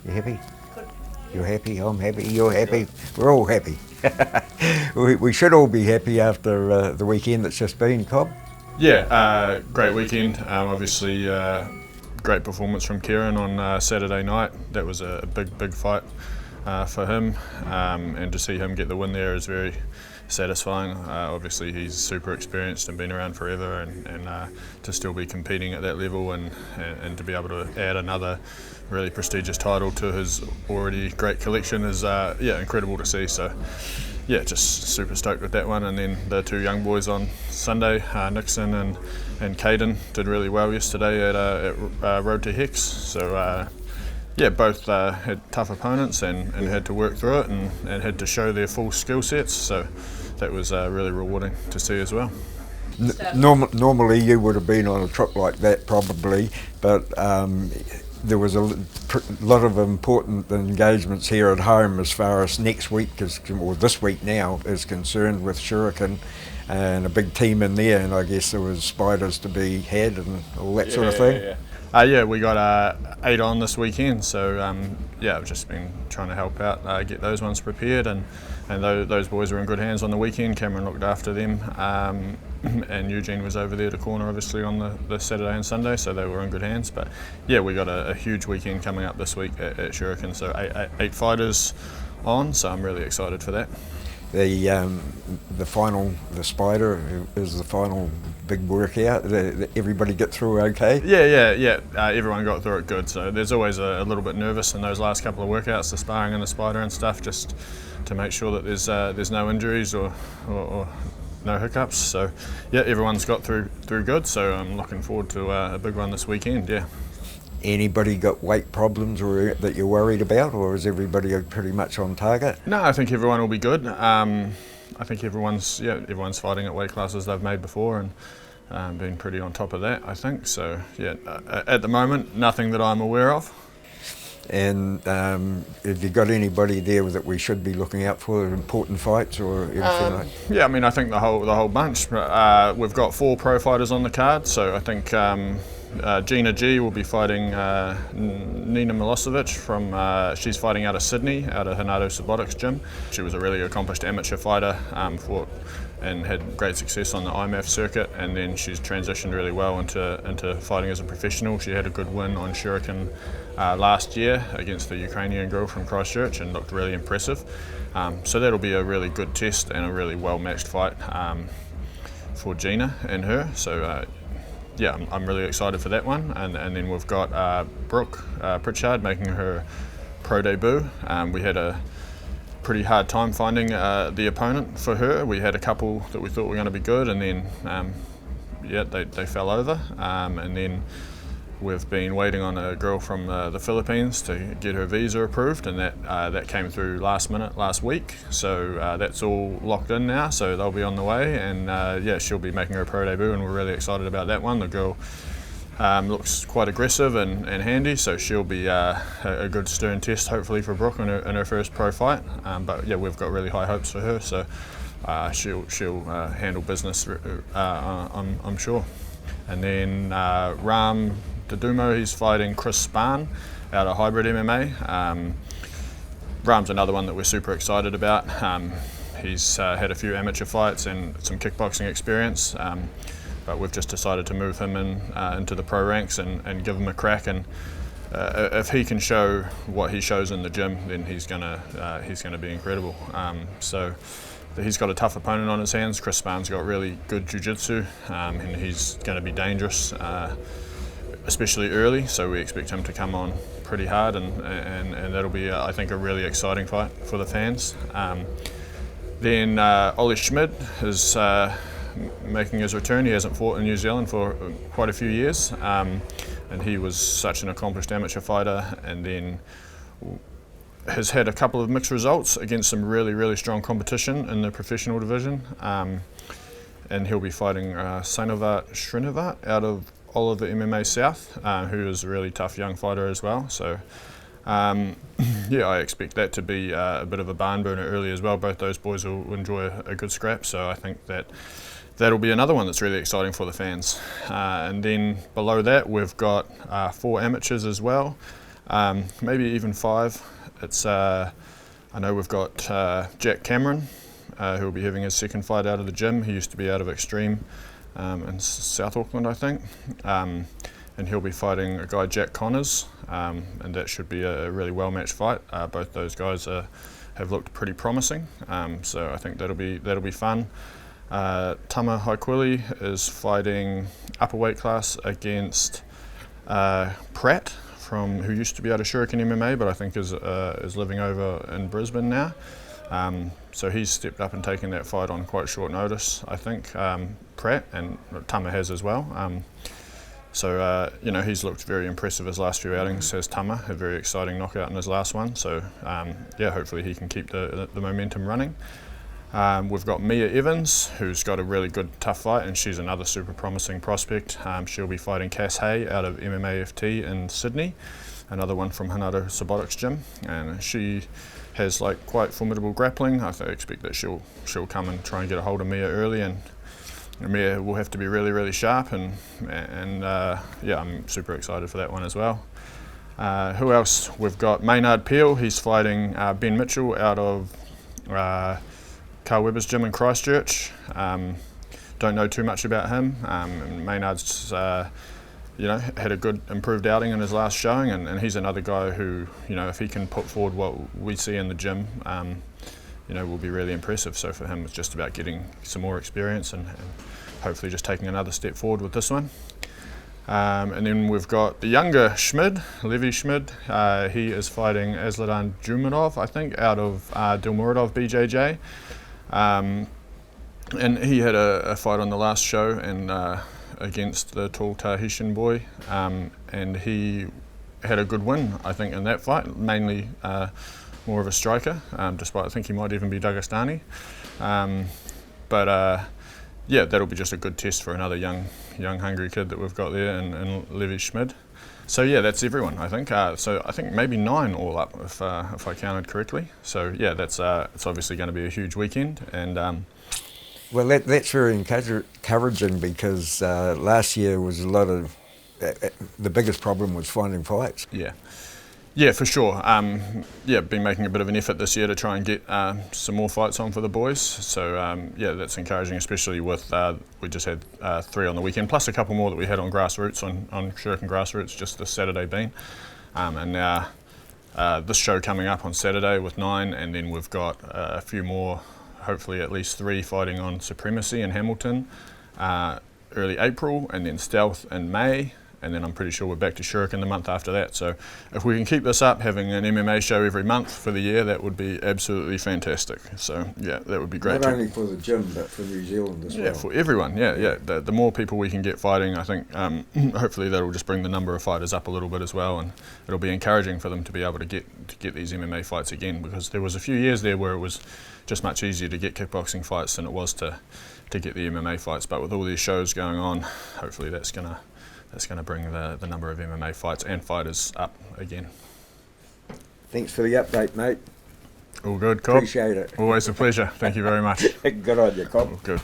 You happy? Good. You're happy, I'm happy, you're happy, we're all happy. We should all be happy after the weekend that's just been, Cobb. Yeah, great weekend. Obviously, great performance from Kieran on Saturday night. That was a big fight for him, and to see him get the win there is very satisfying. Obviously, he's super experienced and been around forever, and to still be competing at that level and to be able to add another really prestigious title to his already great collection is incredible to see. So yeah, just super stoked with that one. And then the two young boys on Sunday, Nixon and Caden, did really well yesterday at Road to Hex. So both had tough opponents and had to work through it and had to show their full skill sets. So that was really rewarding to see as well. Normally you would have been on a trip like that probably, but there was a lot of important engagements here at home as far as next week or this week now is concerned, with Shuriken and a big team in there, and I guess there was spiders to be had and all that sort of thing. We got 8 on this weekend, so I've just been trying to help out, get those ones prepared, and those boys were in good hands on the weekend. Cameron looked after them, and Eugene was over there to corner obviously on the Saturday and Sunday, so they were in good hands. But yeah, we got a huge weekend coming up this week at Shuriken, so eight fighters on, so I'm really excited for that. The final, the spider is the final big workout. Everybody get through okay? Yeah. Everyone got through it good. So there's always a little bit nervous in those last couple of workouts, the sparring and the spider and stuff, just to make sure that there's no injuries or no hiccups. So yeah, everyone's got through good. So I'm looking forward to a big one this weekend. Yeah. Anybody got weight problems or that you're worried about, or is everybody pretty much on target? No, I think everyone will be good. I think everyone's fighting at weight classes they've made before and been pretty on top of that, I think. So yeah, at the moment, nothing that I'm aware of. And have you got anybody there that we should be looking out for, important fights or anything like? Yeah, I mean, I think the whole bunch. We've got 4 pro fighters on the card, so I think Gina G will be fighting Nina Milosevic from. She's fighting out of Sydney, out of Hanato Subotic's gym. She was a really accomplished amateur fighter, fought and had great success on the IMAF circuit, and then she's transitioned really well into fighting as a professional. She had a good win on Shuriken last year against the Ukrainian girl from Christchurch and looked really impressive. So that'll be a really good test and a really well-matched fight for Gina and her. So I'm really excited for that one. And then we've got Brooke Pritchard making her pro debut. We had a pretty hard time finding the opponent for her. We had a couple that we thought were going to be good, and then they fell over. And then we've been waiting on a girl from the Philippines to get her visa approved, and that came through last minute last week. So that's all locked in now, so they'll be on the way, and she'll be making her pro debut, and we're really excited about that one. The girl looks quite aggressive and handy, so she'll be a good stern test hopefully for Brooke in her first pro fight. But yeah, we've got really high hopes for her, so she'll handle business, I'm sure. And then Ram Dadumo, he's fighting Chris Spahn out of Hybrid MMA. Ram's another one that we're super excited about. He's had a few amateur fights and some kickboxing experience, but we've just decided to move him into the pro ranks and give him a crack. And if he can show what he shows in the gym, then he's gonna be incredible. So he's got a tough opponent on his hands. Chris Spahn's got really good jiu-jitsu, and he's going to be dangerous, especially early. So we expect him to come on pretty hard, and that'll be, I think, a really exciting fight for the fans. Then Ollie Schmid is making his return. He hasn't fought in New Zealand for quite a few years, and he was such an accomplished amateur fighter, and then has had a couple of mixed results against some really strong competition in the professional division, and he'll be fighting Sainovat Srinivart out of Oliver MMA South, who is a really tough young fighter as well. So I expect that to be a bit of a barn burner early as well. Both those boys will enjoy a good scrap, so I think that'll be another one that's really exciting for the fans. And then below that we've got 4 amateurs as well. maybe even 5. It's I know we've got Jack Cameron, who will be having his second fight out of the gym. He used to be out of Extreme in South Auckland, I think. And he'll be fighting a guy, Jack Connors, and that should be a really well-matched fight. Both those guys have looked pretty promising, so I think that'll be fun. Tama Haikwili is fighting upper weight class against Pratt, who used to be out of Shuriken MMA, but I think is living over in Brisbane now. So he's stepped up and taken that fight on quite short notice, I think, Pratt, and Tama has as well. So, he's looked very impressive his last few outings, has Tama, a very exciting knockout in his last one. So, hopefully he can keep the momentum running. We've got Mia Evans, who's got a really good, tough fight, and she's another super promising prospect. She'll be fighting Cass Hay out of MMAFT in Sydney, another one from Hanato Subotic's gym, and she has quite formidable grappling. I expect that she'll come and try and get a hold of Mia early, and Mia will have to be really, really sharp, and I'm super excited for that one as well. Who else? We've got Maynard Peel. He's fighting Ben Mitchell out of Carl Webber's gym in Christchurch. Don't know too much about him. Maynard's had a good improved outing in his last showing, and he's another guy who, if he can put forward what we see in the gym, will be really impressive. So for him, it's just about getting some more experience and hopefully just taking another step forward with this one. And then we've got the younger Schmid, Levi Schmid. He is fighting Aslan Jumanov, I think, out of Dilmuradov BJJ. And he had a fight on the last show and against the tall Tahitian boy, and he had a good win, I think, in that fight, mainly more of a striker, despite I think he might even be Dagestani. That'll be just a good test for another young hungry kid that we've got there in Levi Schmid. So that's everyone, I think. So I think maybe 9 all up, if I counted correctly. So that's it's obviously going to be a huge weekend, and well, that's very encouraging, because last year was a lot of the biggest problem was finding fights. Yeah, for sure. Been making a bit of an effort this year to try and get some more fights on for the boys. So that's encouraging, especially with we just had 3 on the weekend, plus a couple more that we had on grassroots, on Shuriken grassroots, just this Saturday been. And now this show coming up on Saturday with 9, and then we've got a few more, hopefully at least 3 fighting on Supremacy in Hamilton early April, and then Stealth in May. And then I'm pretty sure we're back to Shuriken the month after that. So if we can keep this up, having an MMA show every month for the year, that would be absolutely fantastic. So that would be great. Not only for the gym, but for New Zealand as well. Yeah, for everyone. The more people we can get fighting, I think hopefully that'll just bring the number of fighters up a little bit as well, and it'll be encouraging for them to be able to get these MMA fights again, because there was a few years there where it was just much easier to get kickboxing fights than it was to get the MMA fights. But with all these shows going on, hopefully that's going to bring the number of MMA fights and fighters up again. Thanks for the update, mate. All good, Cobb. Appreciate it. Always a pleasure. Thank you very much. Good on you, Cobb. All good.